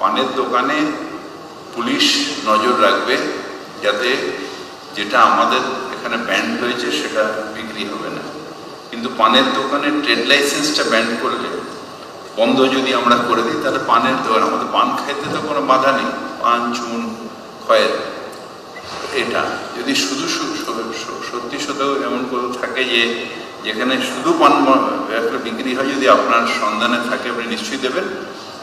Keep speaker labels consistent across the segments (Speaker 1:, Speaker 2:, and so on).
Speaker 1: পানের দোকানে পুলিশ নজর রাখবে যাতে যেটা আমাদের এখানে ব্যান্ড হয়েছে সেটা বিক্রি হবে না। কিন্তু পানের দোকানের ট্রেড লাইসেন্সটা ব্যান্ড করলে, বন্ধ যদি আমরা করে দিই, তাহলে পানের দোকান, আমাদের পান খাইতে তো কোনো বাধা নেই, পান চুন খয়ের, এটা যদি শুধু সত্যি সত্যি এমন করে থাকে যে যেখানে শুধু পান বিক্রি হয়, যদি আপনার সন্ধানে থাকে আপনি নিশ্চয়ই দেবেন,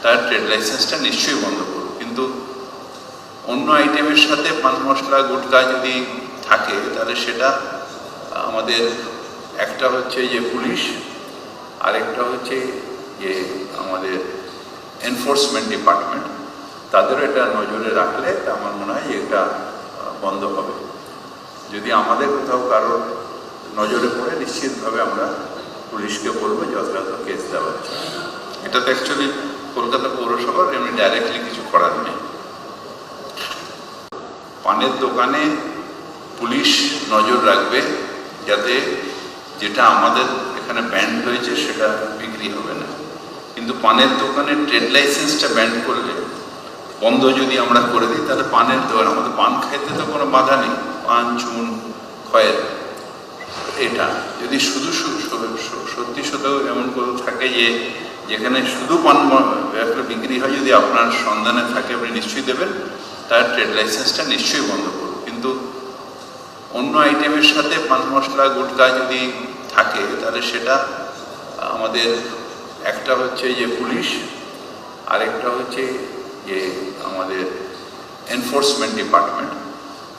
Speaker 1: তার ট্রেড লাইসেন্সটা নিশ্চয়ই বন্ধ করুন। কিন্তু অন্য আইটেমের সাথে পান মশলা গুটকা যদি থাকে তাহলে সেটা আমাদের একটা হচ্ছে যে পুলিশ, আরেকটা হচ্ছে যে আমাদের এনফোর্সমেন্ট ডিপার্টমেন্ট, তাদেরও এটা নজরে রাখলে আমার মনে হয় এটা বন্ধ হবে। যদি আমাদের কোথাও কারোর নজরে পড়ে নিশ্চিতভাবে আমরা পুলিশকে বলবো যথাযথ কেস দেওয়ার জন্য। এটা তো অ্যাকচুয়ালি কলকাতা পৌরসভার এমনি ডাইরেক্টলি কিছু করার নেই। পানের দোকানে পুলিশ নজর রাখবে যাতে যেটা আমাদের এখানে ব্যান্ড হয়েছে সেটা বিক্রি হবে না। কিন্তু পানের দোকানের ট্রেড লাইসেন্সটা ব্যান্ড করলে, বন্ধ যদি আমরা করে দিই, তাহলে পানের দোকান, আমাদের পান খাইতে তো কোনো বাধা নেই, পান চুন খয়ের, এটা যদি শুধু সত্যি সত্যি এমন করে থাকে যে যেখানে শুধু পান বিক্রি হয়, যদি আপনার সন্ধানে থাকে আপনি নিশ্চয়ই দেবেন, তার ট্রেড লাইসেন্সটা নিশ্চয়ই বন্ধ করুন। কিন্তু অন্য আইটেমের সাথে পান মশলা গুটকা যদি থাকে তাহলে সেটা আমাদের একটা হচ্ছে যে পুলিশ, আরেকটা হচ্ছে যে আমাদের এনফোর্সমেন্ট ডিপার্টমেন্ট,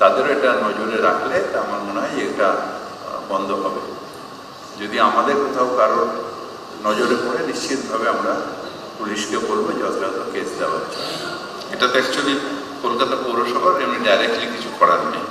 Speaker 1: তাদেরও এটা নজরে রাখলে আমার মনে হয় এটা বন্ধ হবে। যদি আমাদের কোথাও কারোর নজরে পড়ে নিশ্চিতভাবে আমরা পুলিশকে বলবো যথাযথ কেস দেওয়ার জন্য। এটা তো অ্যাকচুয়ালি কলকাতা পৌরসভার এমনি ডাইরেক্টলি কিছু করার নেই।